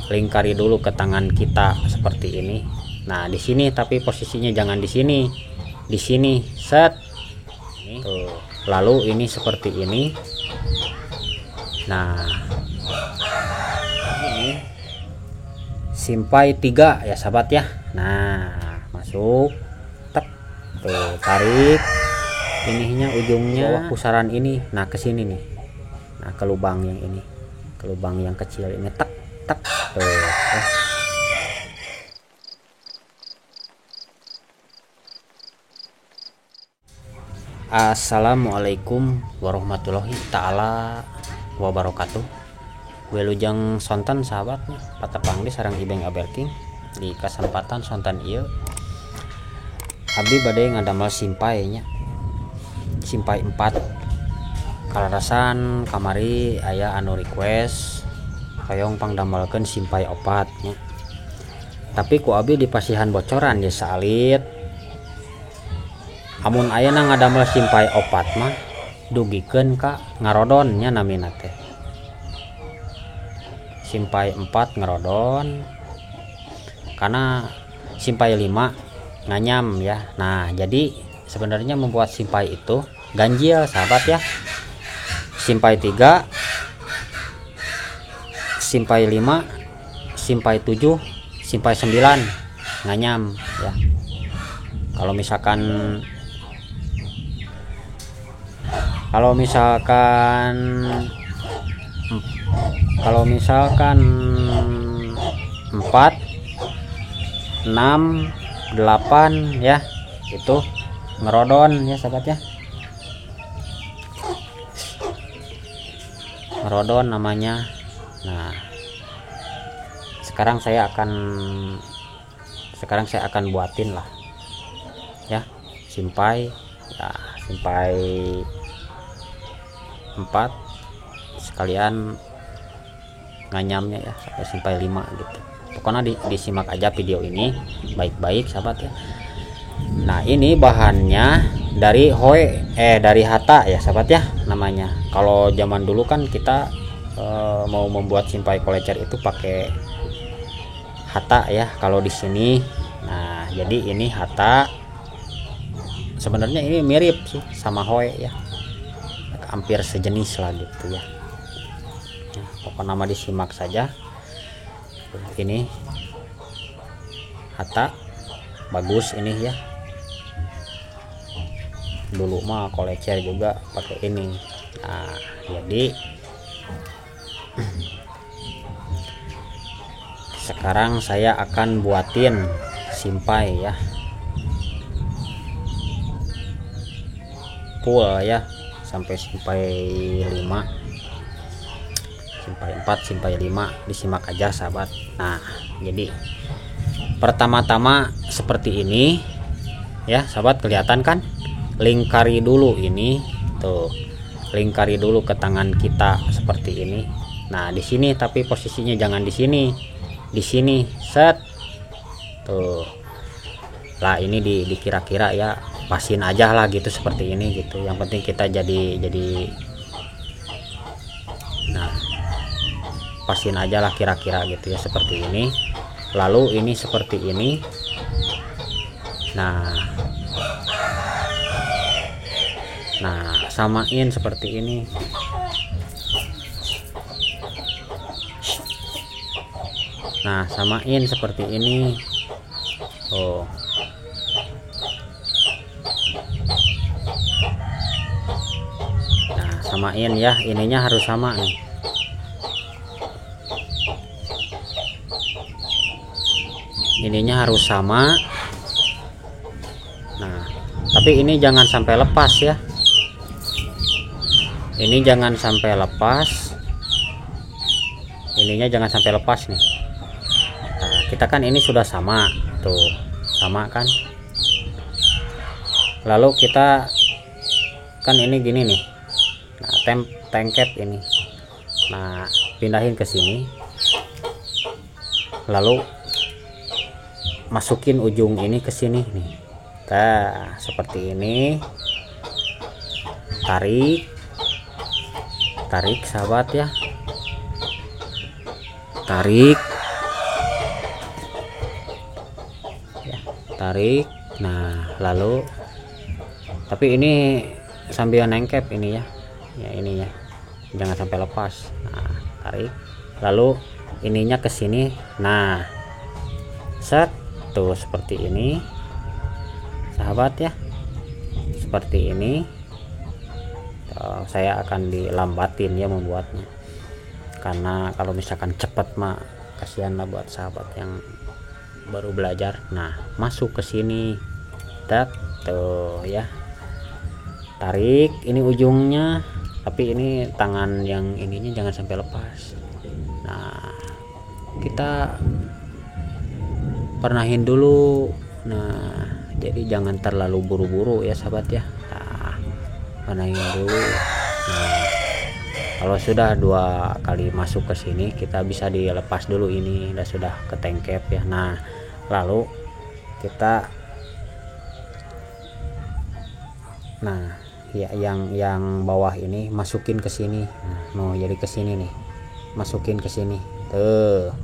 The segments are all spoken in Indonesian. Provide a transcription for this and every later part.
lingkari dulu ke tangan kita seperti ini. Nah, di sini tapi posisinya jangan di sini. Di sini, set. Tuh. Lalu ini seperti ini. Nah, ini simpai 3 ya sahabat ya. Nah, masuk. Tek. Tuh, tarik ininya ujungnya pusaran ini. Nah, ke sini nih. Nah, ke lubang yang ini. Ke lubang yang kecil ini, tek tek. Tuh. Assalamualaikum warahmatullahi ta'ala wabarakatuh. Wilujeng sonten sahabatnya patepangdi sareng ibeng aberking di kesempatan sonten ieu abdi bade ngadamel simpainya, simpai 4 kalarasan kamari aya anu request hoyong pangdamelkeun simpai 4 nya. Tapi ku abdi dipasihan bocoran ya salit amun ayeuna ngadamel simpai 4 mah dugikeun ka ngarodon nya namina teh. Simpai 4 ngarodon karena simpai 5 nganyam ya. Nah, jadi sebenarnya membuat simpai itu ganjil sahabat ya. Simpai 3, simpai 5, simpai 7, simpai 9 nganyam ya. Kalau misalkan 4, 6, 8 ya itu ngerodon ya sahabat ya. Ngerodon namanya. Nah, sekarang saya akan buatin lah ya simpai ya, simpai 4 sekalian nganyamnya ya sampai simpai 5 gitu. Pokoknya disimak aja video ini baik-baik sahabat ya. Nah, ini bahannya dari dari hata ya sahabat ya namanya. Kalau zaman dulu kan kita mau membuat simpai kolecer itu pakai hata ya kalau di sini. Nah, jadi ini hata. Sebenarnya ini mirip sih sama hoe ya, hampir sejenis lah gitu ya. Nah, pokoknya nama disimak saja. Ini hata bagus ini ya. Dulu mah kolecer juga pakai ini. Nah, jadi sekarang saya akan buatin simpai ya full ya sampai simpai 5, simpai 4, simpai 5 disimak aja sahabat. Nah, jadi pertama-tama seperti ini ya sahabat, kelihatan kan? Lingkari dulu ini tuh, lingkari dulu ke tangan kita seperti ini. Nah, di sini tapi posisinya jangan di sini. Di sini, set. Tuh. Lah, ini dikira-kira ya, pasin aja lah gitu seperti ini gitu. Yang penting kita jadi nah, pasin aja lah kira-kira gitu ya seperti ini. Lalu ini seperti ini. Nah, samain seperti ini. Nah, samain seperti ini. Oh. Nah, samain ya, ininya harus sama nih. Ininya harus sama. Nah, tapi ini jangan sampai lepas ya. Ini jangan sampai lepas. Ininya jangan sampai lepas nih. Nah, kita kan ini sudah sama tuh, sama kan. Lalu kita kan ini gini nih. Nah, tengkep ini. Nah, pindahin ke sini. Lalu masukin ujung ini ke sini nih. Nah, seperti ini. Tarik sahabat ya. Tarik tarik. Nah lalu tapi ini sambil nengkep ini ya, ini ya, jangan sampai lepas. Nah tarik, lalu ininya ke sini. Nah set tuh seperti ini sahabat ya, seperti ini. Saya akan dilambatin ya membuatnya, karena kalau misalkan cepat mah kasihan lah buat sahabat yang baru belajar. Nah masuk ke sini, tak tuh ya, tarik ini ujungnya, tapi ini tangan yang ininya jangan sampai lepas. Nah kita pernahin dulu. Nah jadi jangan terlalu buru-buru ya sahabat ya. Nah pernahin dulu. Nah kalau sudah 2 kali masuk ke sini, kita bisa dilepas dulu, ini sudah ketengkep ya. Nah lalu kita ya yang bawah ini masukin ke sini. Nah, mau jadi ke sini nih, masukin ke sini tuh.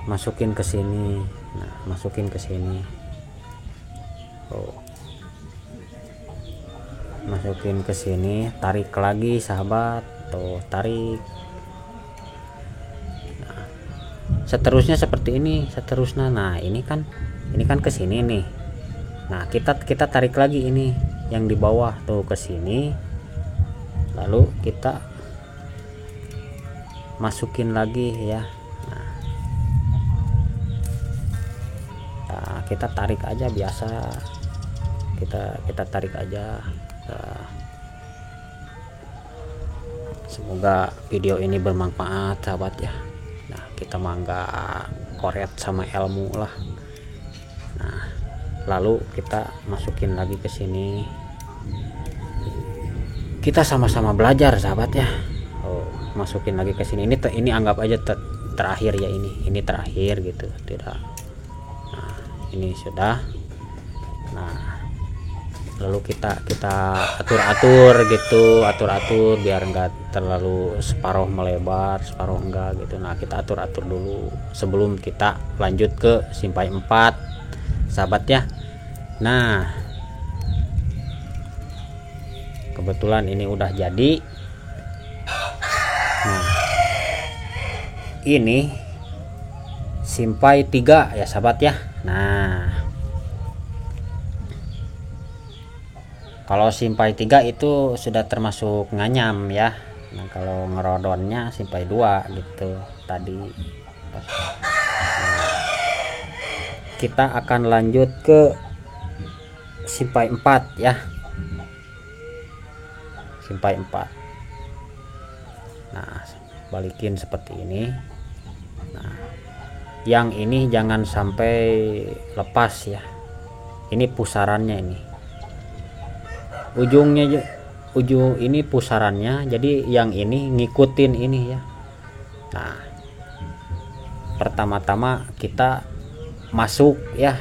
Masukin ke sini. Nah masukin ke sini. Masukin ke sini, tarik lagi sahabat, tuh tarik. Nah, seterusnya seperti ini, seterusnya. Nah ini kan ke sini nih. Nah kita tarik lagi ini yang di bawah tuh ke sini, lalu kita masukin lagi ya. Nah, kita tarik aja biasa, kita tarik aja. Nah, semoga video ini bermanfaat sahabat ya. Nah kita mah nggak koret sama ilmu lah. Nah lalu kita masukin lagi ke sini, kita sama-sama belajar sahabat ya. Masukin lagi ke sini, ini anggap aja terakhir ya, ini terakhir gitu, tidak. Nah ini sudah. Nah lalu kita atur-atur gitu, atur biar enggak terlalu separuh melebar, separuh enggak gitu. Nah kita atur-atur dulu sebelum kita lanjut ke simpai 4 sahabat ya. Nah kebetulan ini udah jadi. Nah ini simpai 3 ya sahabat ya. Nah kalau simpai 3 itu sudah termasuk nganyam ya. Nah kalau ngerodonnya simpai 2 gitu tadi. Nah, kita akan lanjut ke simpai 4 ya, simpai 4. Nah balikin seperti ini. Nah yang ini jangan sampai lepas ya, ini pusarannya, ini ujung ini pusarannya, jadi yang ini ngikutin ini ya. Nah pertama-tama kita masuk ya,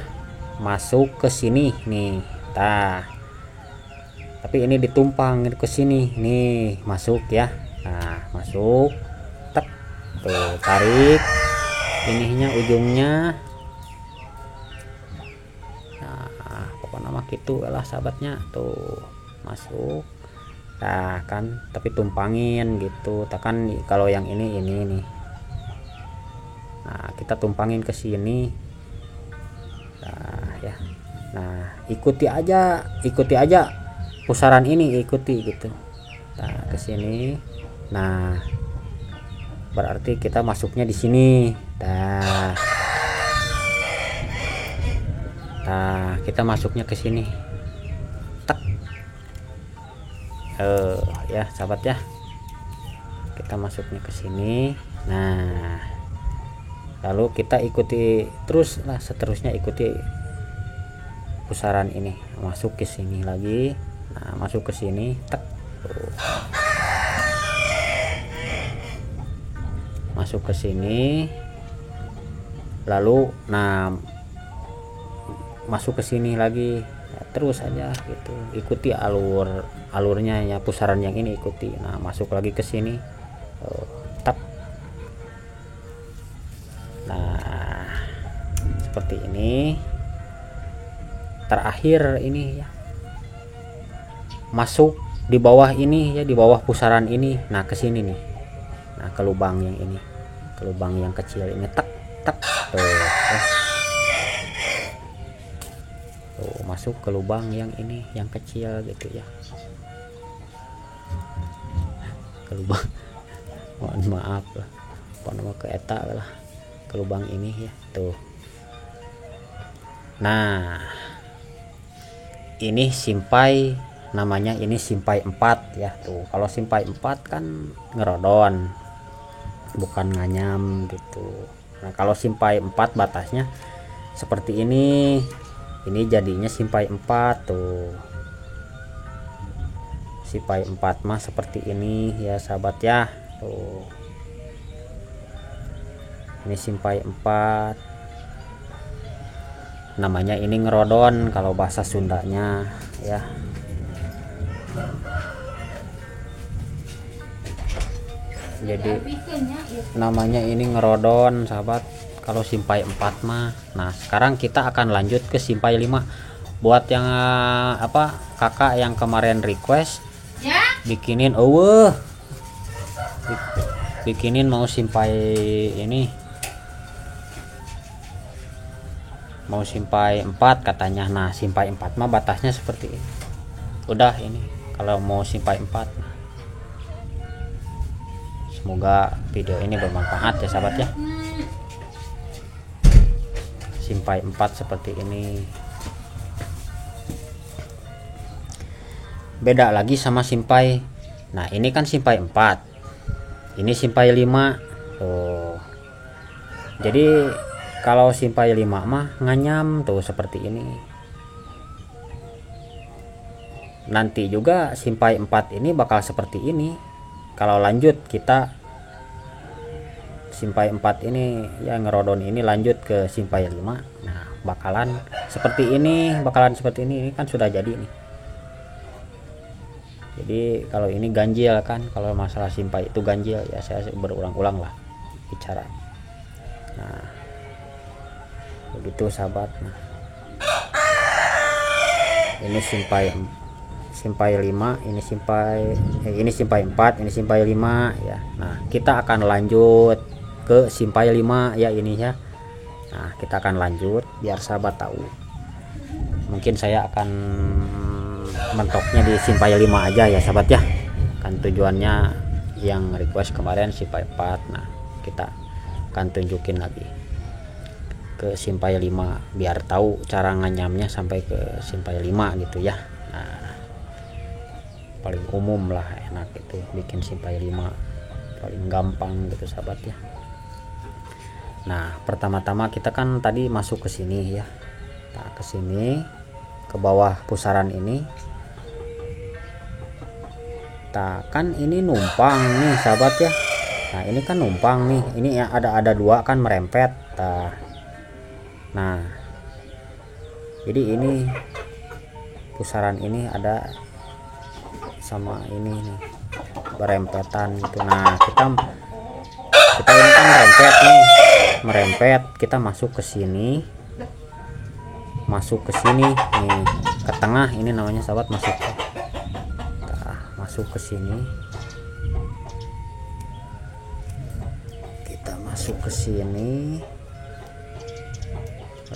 masuk ke sini nih. Nah tapi ini ditumpang ke sini nih, masuk ya. Nah masuk, tek tuh, tarik ininya ujungnya. Nah pokoknya mah gitu lah sahabatnya, tuh masuk. Nah kan tapi tumpangin gitu, tekan kalau yang ini nih. Nah kita tumpangin ke sini. Nah ya, nah ikuti aja pusaran ini, ikuti gitu. Nah ke sini. Nah berarti kita masuknya di sini. Nah kita masuknya ke sini, tek. Ya sahabat ya, kita masuknya ke sini. Nah lalu kita ikuti terus lah, seterusnya ikuti pusaran ini, masuk ke sini lagi. Nah masuk ke sini, tek. Masuk ke sini, lalu nah masuk ke sini lagi. Nah, terus aja gitu, ikuti alurnya ya, pusaran yang ini ikuti. Nah masuk lagi ke sini, tap. seperti ini. Terakhir ini ya, masuk di bawah ini ya, di bawah pusaran ini. Nah ke sini nih, nah ke lubang yang ini, ke lubang yang kecil ini, tak tak tuh ya. Tuh masuk ke lubang yang ini, yang kecil gitu ya, ke lubang mohon maaf lah, apa nama ke eta lah, ke lubang ini ya tuh. Nah ini simpai, namanya ini simpai 4 ya tuh. Kalau simpai 4 kan ngerodon, bukan nganyam gitu. Nah kalau simpai 4 batasnya seperti ini jadinya simpai 4 tuh. Simpai 4 mah seperti ini ya sahabat ya tuh. Ini simpai 4, namanya ini ngerodon kalau bahasa Sundanya ya. Jadi namanya ini ngerodon sahabat kalau simpai 4 mah. Nah sekarang kita akan lanjut ke simpai 5. Buat yang apa kakak yang kemarin request ya, bikinin bikinin mau simpai ini, mau simpai 4 katanya. Nah simpai 4 mah batasnya seperti ini. Udah ini kalau mau simpai 4. Semoga video ini bermanfaat ya sahabat ya. Simpai 4 seperti ini. Beda lagi sama simpai. Nah ini kan simpai 4, ini simpai 5 tuh. Jadi kalau simpai 5 mah nganyam tuh seperti ini. Nanti juga simpai 4 ini bakal seperti ini. Kalau lanjut kita simpai 4 ini ya, ngerodon ini lanjut ke simpai 5. Nah bakalan seperti ini, ini kan sudah jadi nih. Jadi kalau ini ganjil kan, kalau masalah simpai itu ganjil ya, saya berulang-ulang lah bicara. Nah begitu sahabat. Nah ini simpai 5, ini simpai 4, ini simpai 5 ya. Nah kita akan lanjut ke simpai 5 ya ini ya. Nah kita akan lanjut biar sahabat tahu. Mungkin saya akan mentoknya di simpai 5 aja ya sahabat ya, kan tujuannya yang request kemarin simpai 4. Nah kita akan tunjukin lagi ke simpai 5 biar tahu cara nganyamnya sampai ke simpai 5 gitu ya. Nah paling umum lah, enak itu bikin simpai 5, paling gampang gitu sahabat ya. Nah pertama-tama kita kan tadi masuk ke sini ya. Nah ke sini ke bawah pusaran ini. Nah kan ini numpang nih sahabat ya. Nah ini kan numpang nih, ini ya ada 2 kan merempet. Nah jadi ini pusaran ini ada sama ini nih berempetan gitu. Nah kita ini kan merempet, kita masuk ke sini, nih ke tengah, ini namanya sahabat masuk. Masuk ke sini, kita masuk ke sini,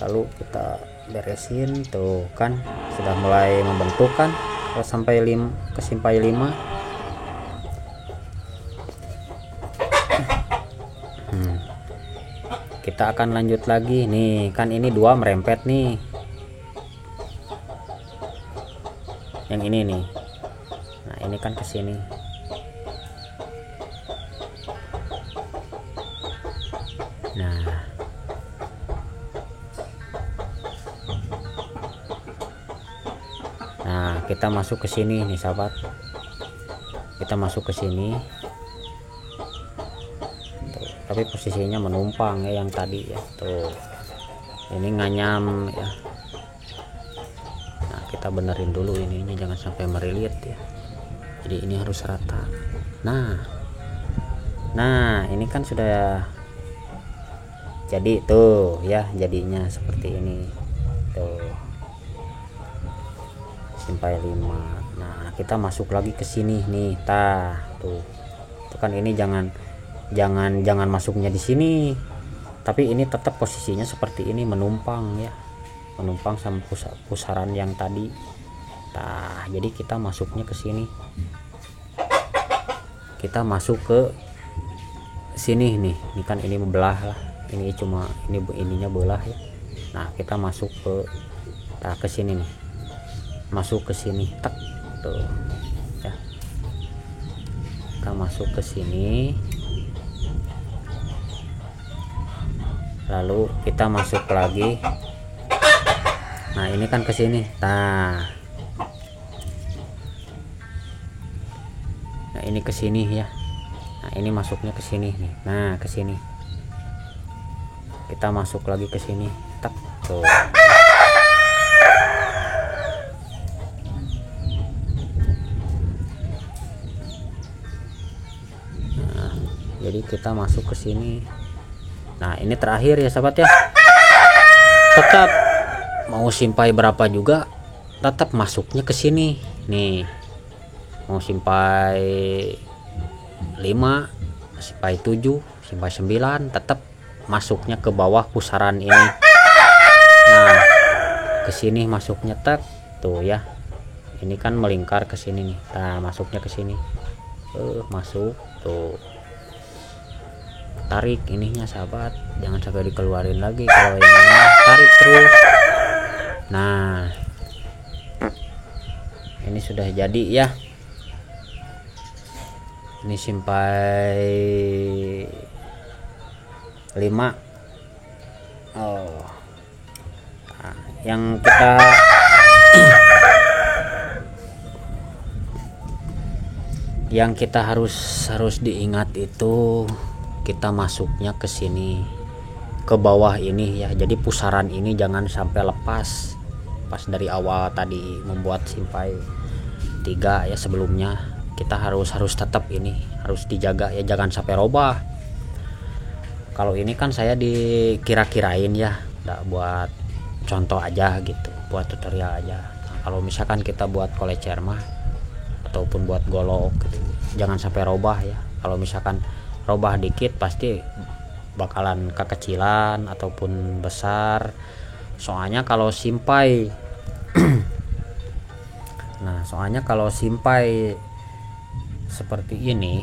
lalu kita beresin tuh kan sudah mulai membentuk kan. Kalau sampai ke simpai 5 kita akan lanjut lagi nih kan, ini 2 merempet nih, yang ini nih. Nah ini kan ke sini. Nah kita masuk ke sini nih sahabat, kita masuk ke sini tuh, tapi posisinya menumpang ya yang tadi ya tuh, ini nganyam ya. Nah kita benerin dulu ininya jangan sampai merilit ya, jadi ini harus rata. Nah ini kan sudah Jadi tuh ya, jadinya seperti ini tuh, simpai 5. Nah kita masuk lagi ke sini nih, tuh kan ini jangan masuknya di sini, tapi ini tetap posisinya seperti ini, menumpang ya, menumpang sama pusaran yang tadi. Nah jadi kita masuknya ke sini, kita masuk ke sini nih, ini kan ini belah lah, ini cuma ininya belah ya. Nah kita masuk ke sini nih, masuk ke sini, tak tuh ya, kita masuk ke sini, lalu kita masuk lagi. Nah ini kan ke sini, nah ini ke sini ya. Nah ini masuknya ke sini nih, nah ke sini kita masuk lagi ke sini, tak tuh. Nah jadi kita masuk ke sini. Nah ini terakhir ya sahabat ya, tetap mau simpai berapa juga tetap masuknya ke sini nih. Mau simpai 5, simpai 7, simpai 9, tetap masuknya ke bawah pusaran ini. Nah ke sini masuknya, tak tuh ya, ini kan melingkar ke sini nih. Nah masuknya ke sini, masuk tuh, tarik ininya sahabat, jangan sampai dikeluarin lagi. Kalau ini tarik terus. Nah ini sudah jadi ya, ini simpai 5. Nah, yang kita harus diingat itu, kita masuknya ke sini, ke bawah ini ya. Jadi pusaran ini jangan sampai lepas pas dari awal tadi membuat simpai 3 ya. Sebelumnya kita harus tetap ini harus dijaga ya, jangan sampai robah. Kalau ini kan saya dikira-kirain ya, udah buat contoh aja gitu, buat tutorial aja. Nah, kalau misalkan kita buat kolecer mah ataupun buat golok gitu, jangan sampai robah ya. Kalau misalkan robah dikit pasti bakalan kekecilan ataupun besar. Soalnya kalau simpai nah soalnya kalau simpai seperti ini,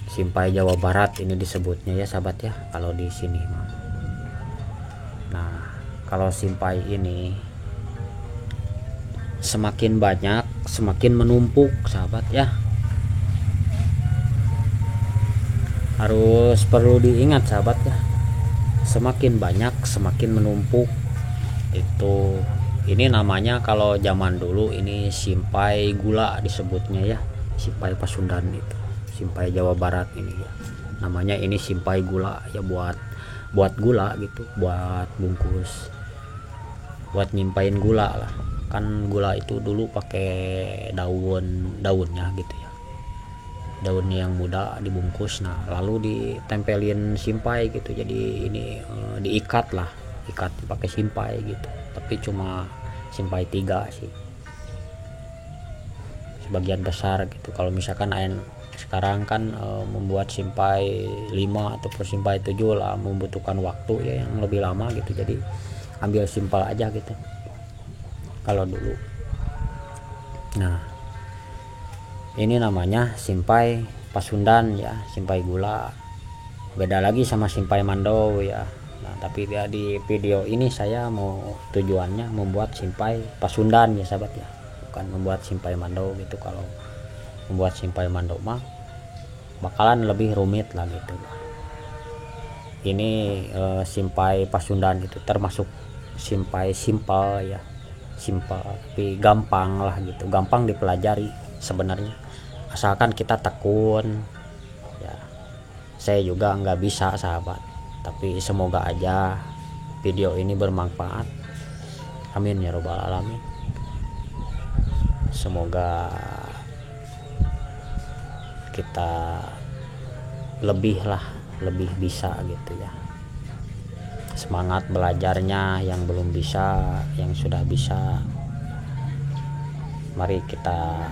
simpai Jawa Barat ini disebutnya ya sahabat ya, kalau di sini mah. Nah kalau simpai ini semakin banyak semakin menumpuk sahabat ya, harus perlu diingat sahabat ya, semakin banyak semakin menumpuk itu. Ini namanya kalau zaman dulu ini simpai gula disebutnya ya, simpai Pasundan itu, simpai Jawa Barat ini ya, namanya ini simpai gula ya, buat gula gitu, buat bungkus, buat nyimpain gula lah. Kan gula itu dulu pakai daunnya gitu ya, daunnya yang muda dibungkus, nah lalu ditempelin simpai gitu. Jadi ini diikat pakai simpai gitu, tapi cuma simpai 3 sih sebagian besar gitu. Kalau misalkan sekarang kan membuat simpai 5 atau simpai 7 lah membutuhkan waktu ya yang lebih lama gitu, jadi ambil simpel aja gitu kalau dulu. Nah ini namanya simpai Pasundan ya, simpai gula, beda lagi sama simpai Mando ya. Nah tapi ya di video ini saya mau tujuannya membuat simpai Pasundan ya sahabat ya, bukan membuat simpai Mando gitu. Kalau membuat simpai Mando mah bakalan lebih rumit lah gitu. Ini simpai Pasundan itu termasuk simpai simpel ya, simpel tapi gampang lah gitu, gampang dipelajari sebenarnya, asalkan kita tekun ya. Saya juga nggak bisa sahabat, tapi semoga aja video ini bermanfaat, amin ya robbal alamin. Semoga kita lebih lah lebih bisa gitu ya. Semangat belajarnya yang belum bisa, yang sudah bisa, mari kita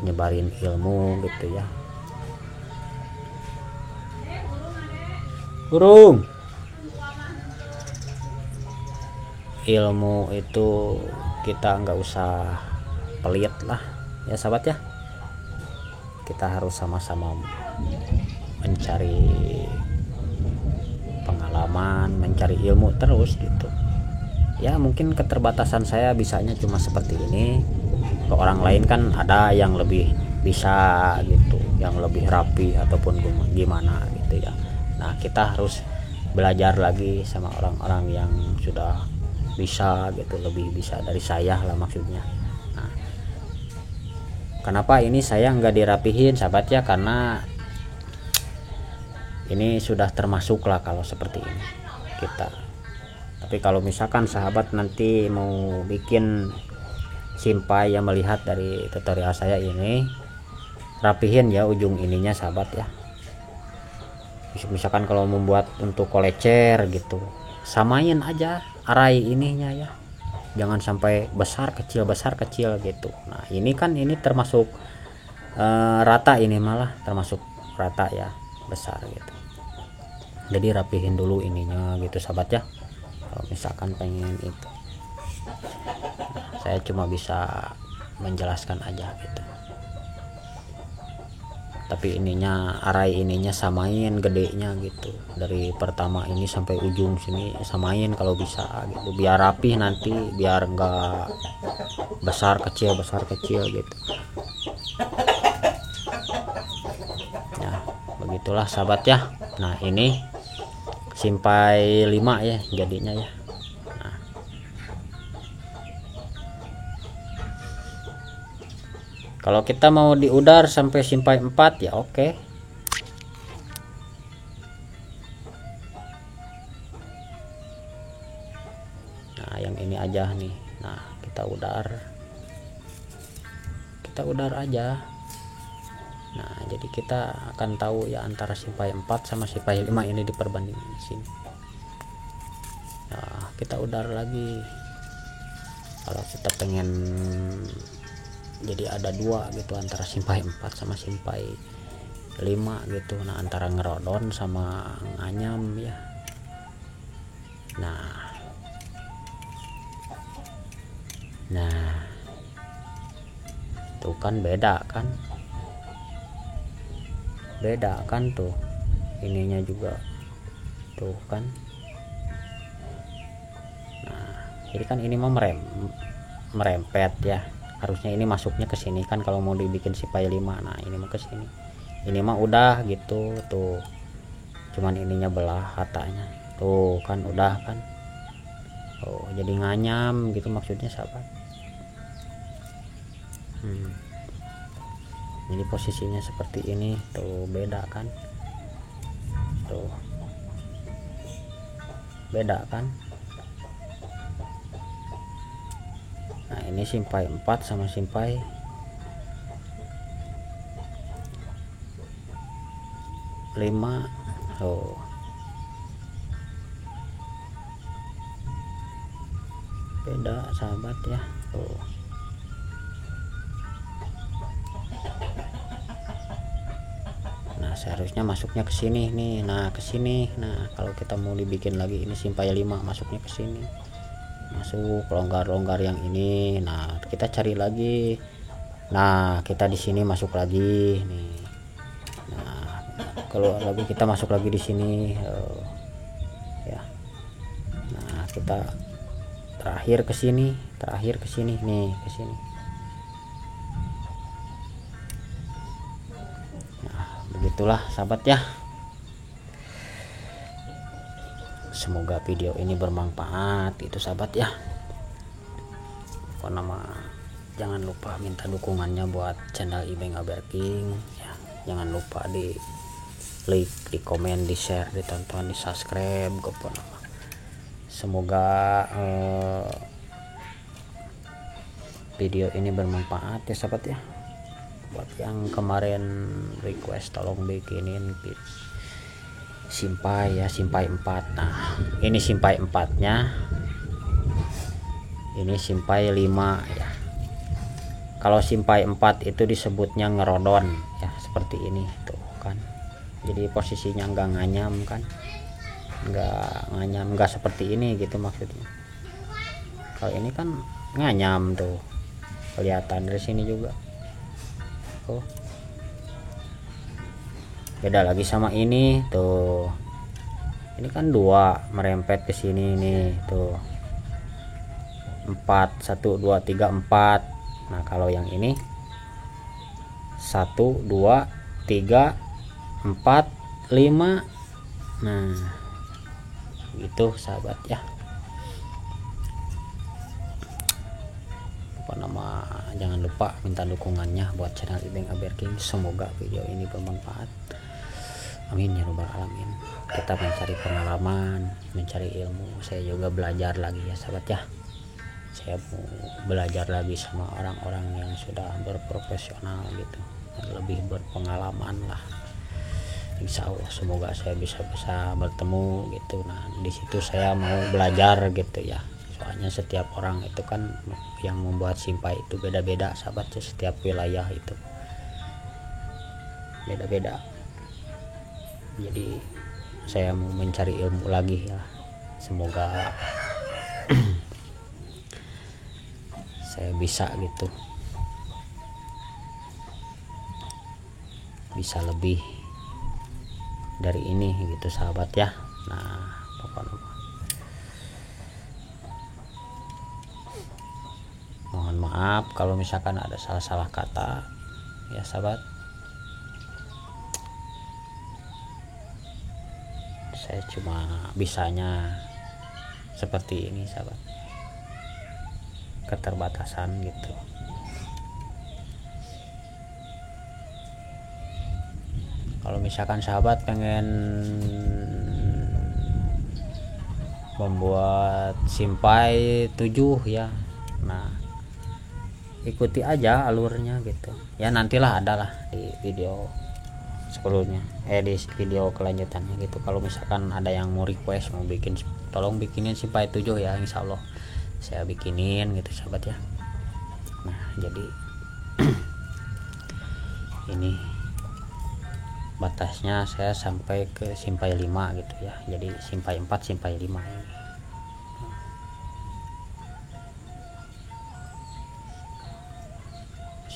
nyebarin ilmu gitu ya. Burung, ilmu itu kita nggak usah pelit lah ya sahabat ya. Kita harus sama-sama mencari pengalaman, mencari ilmu terus gitu ya. Mungkin keterbatasan saya bisanya cuma seperti ini, ke orang lain kan ada yang lebih bisa gitu, yang lebih rapi ataupun gimana gitu ya. Nah kita harus belajar lagi sama orang-orang yang sudah bisa gitu, lebih bisa dari saya lah maksudnya. Nah, kenapa ini saya nggak dirapihin sahabat ya, karena ini sudah termasuk lah kalau seperti ini kita. Tapi kalau misalkan sahabat nanti mau bikin simpai yang melihat dari tutorial saya ini, rapihin ya ujung ininya sahabat ya. Misalkan kalau membuat untuk kolecer gitu, samain aja arai ininya ya, jangan sampai besar kecil gitu. Nah ini kan ini termasuk rata, ini malah termasuk rata ya, besar gitu. Jadi rapihin dulu ininya gitu sahabat ya, kalau misalkan pengen itu. Nah, saya cuma bisa menjelaskan aja gitu. Tapi ininya arai ininya samain gedenya gitu, dari pertama ini sampai ujung sini samain kalau bisa gitu, biar rapih nanti, biar enggak besar kecil gitu ya. Begitulah sahabat ya. Nah ini simpai 5 ya jadinya ya. Nah, kalau kita mau diudar sampai simpai 4 ya oke. Nah yang ini aja nih. Nah kita udar aja. Nah jadi kita akan tahu ya antara simpai 4 sama simpai 5 ini diperbandingkan di sini. Nah kita udar lagi. Kalau kita pengen jadi ada 2 gitu antara simpai 4 sama simpai 5 gitu. Nah antara ngerodon sama nganyam ya. Nah tuh kan beda kan tuh ininya juga tuh kan. Nah jadi kan ini mah merempet ya, harusnya ini masuknya ke sini kan kalau mau dibikin simpai 5. Nah ini mah ke sini, ini mah udah gitu tuh, cuman ininya belah hatanya tuh kan, udah kan. Oh jadi nganyam gitu maksudnya sahabat. Jadi posisinya seperti ini tuh, beda kan tuh, beda kan. Nah ini simpai 4 sama simpai 5. Oh beda sahabat ya. Oh nah seharusnya masuknya ke sini nih. Nah ke sini. Nah kalau kita mau dibikin lagi ini simpai 5 masuknya ke sini, masuk longgar yang ini. Nah kita cari lagi. Nah kita di sini masuk lagi nih. Nah kalau lagi kita masuk lagi di sini ya. Nah kita terakhir ke sini nih, ke sini. Nah begitulah sahabat ya. Semoga video ini bermanfaat itu sahabat ya. Pokoknya jangan lupa minta dukungannya buat channel Ibeng Aberking ya. Jangan lupa di like, di komen, di share, ditonton, di subscribe. Semoga video ini bermanfaat ya sahabat ya. buat yang kemarin request tolong bikinin simpai ya, simpai 4. Nah ini simpai 4 nya, ini simpai 5 ya. Kalau simpai 4 itu disebutnya ngerodon ya, seperti ini tuh kan. Jadi posisinya enggak nganyam kan, enggak seperti ini gitu maksudnya. Kalau ini kan nganyam tuh, kelihatan dari sini juga. Oh, beda lagi sama ini tuh. Ini kan 2 merempet ke sini nih tuh. 4 1 2 3 4. Nah, kalau yang ini 1 2 3 4 5. Nah, itu sahabat ya. Jangan lupa minta dukungannya buat channel Ibeng Aberking. Semoga video ini bermanfaat, amin ya robbal alamin. Kita mencari pengalaman, mencari ilmu. Saya juga belajar lagi ya sahabat ya. Saya mau belajar lagi sama orang-orang yang sudah berprofesional gitu, lebih berpengalaman lah. Insya Allah semoga saya bisa bertemu gitu. Nah di situ saya mau belajar gitu ya. Soalnya setiap orang itu kan yang membuat simpai itu beda-beda sahabat, setiap wilayah itu beda-beda. Jadi saya mau mencari ilmu lagi ya. Semoga saya bisa gitu, bisa lebih dari ini gitu sahabat ya. Nah pokoknya mohon maaf kalau misalkan ada salah-salah kata ya sahabat. Saya cuma bisanya seperti ini sahabat, keterbatasan gitu. Kalau misalkan sahabat pengen membuat simpai 7 ya, nah ikuti aja alurnya gitu ya. Nantilah adalah di video sebelumnya di video kelanjutannya gitu. Kalau misalkan ada yang mau request mau bikin, tolong bikinin simpai 7 ya, insya Allah saya bikinin gitu sahabat ya. Nah jadi ini batasnya saya sampai ke simpai 5 gitu ya. Jadi simpai 4 simpai 5 ini.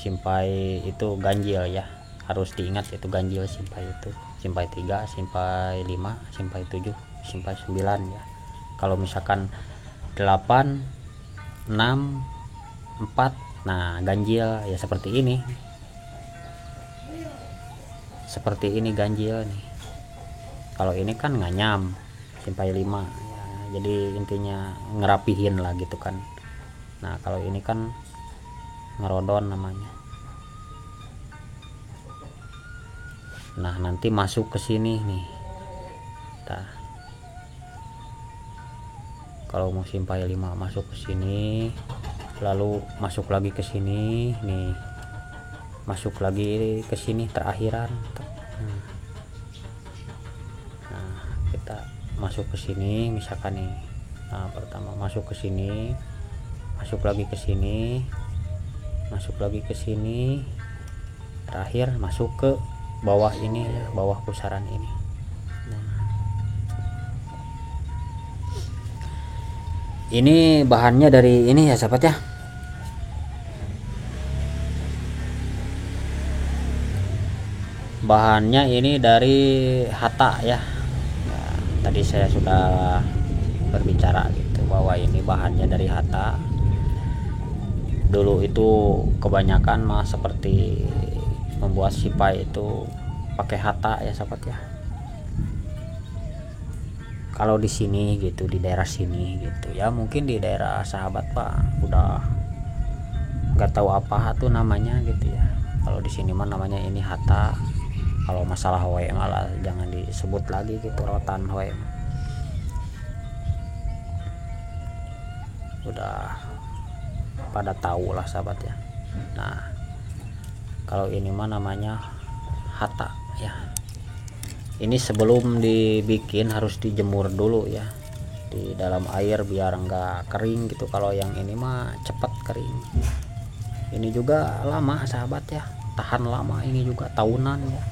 Simpai itu ganjil ya, harus diingat itu ganjil simpai itu. Simpai 3 simpai 5 simpai 7 simpai 9 ya. Kalau misalkan 8 6 4 nah ganjil ya, seperti ini ganjil nih. Kalau ini kan nganyam simpai 5 ya, jadi intinya ngerapihin lah gitu kan. Nah kalau ini kan ngerodon namanya. Nah nanti masuk ke sini nih. Nah, kalau mau simpai 5 masuk ke sini, lalu masuk lagi ke sini nih, masuk lagi ke sini terakhiran. Nah kita masuk ke sini misalkan nih. Nah pertama masuk ke sini, masuk lagi ke sini, masuk lagi ke sini, terakhir masuk ke bawah ini ya, bawah pusaran ini. Nah, ini bahannya dari ini ya sahabat ya. Bahannya ini dari Hatta ya. Nah, tadi saya sudah berbicara gitu bahwa ini bahannya dari Hatta. Dulu itu kebanyakan mah seperti membuat simpai itu pakai Hatta ya sahabat ya. Kalau di sini gitu, di daerah sini gitu ya, mungkin di daerah sahabat Pak udah nggak tahu apa tuh namanya gitu ya. Kalau di sini mah namanya ini Hatta. Kalau masalah HW malah jangan disebut lagi gitu, rotan HW. Udah pada tahu lah sahabat ya. Nah Kalau ini mah namanya hata ya. Ini sebelum dibikin harus dijemur dulu ya di dalam air biar enggak kering gitu. Kalau yang ini mah cepat kering. Ini juga lama sahabat ya, tahan lama, ini juga tahunan ya.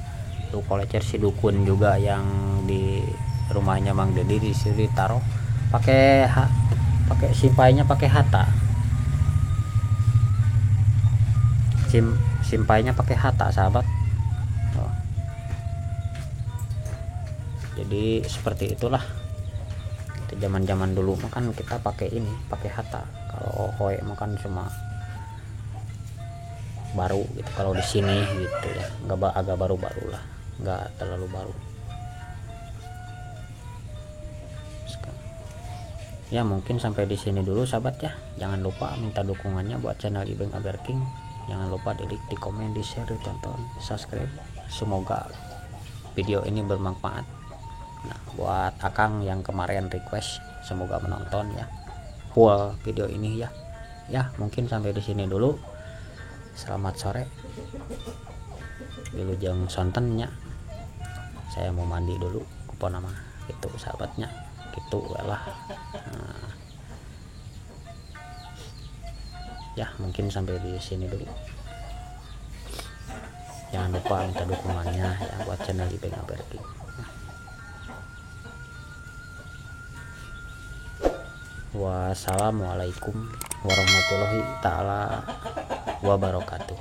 Tuh kolecer si dukun juga yang di rumahnya Mang Dedi di sini taruh pakai simpainya pakai hata. Simpainya pakai hata sahabat. Oh. Jadi seperti itulah. Zaman-zaman dulu makan kita pakai ini, pakai hata. Kalau hoe makan cuma baru gitu. Kalau di sini gitu ya, agak baru-baru lah, nggak terlalu baru. Ya mungkin sampai di sini dulu sahabat ya. Jangan lupa minta dukungannya buat channel Ibeng Aberking. Jangan lupa di like, di komen, di share, ditonton, subscribe. Semoga video ini bermanfaat. Nah, buat Akang yang kemarin request, semoga menonton ya full video ini ya. Ya, mungkin sampai di sini dulu. Selamat sore. Wilujeng sontennya. Saya mau mandi dulu, kupon nama itu sahabatnya. Gitu lah. Nah, ya, mungkin sampai di sini dulu. Jangan lupa minta dukungannya ya buat channel Ibeng Aberking. Wassalamualaikum warahmatullahi taala wabarakatuh.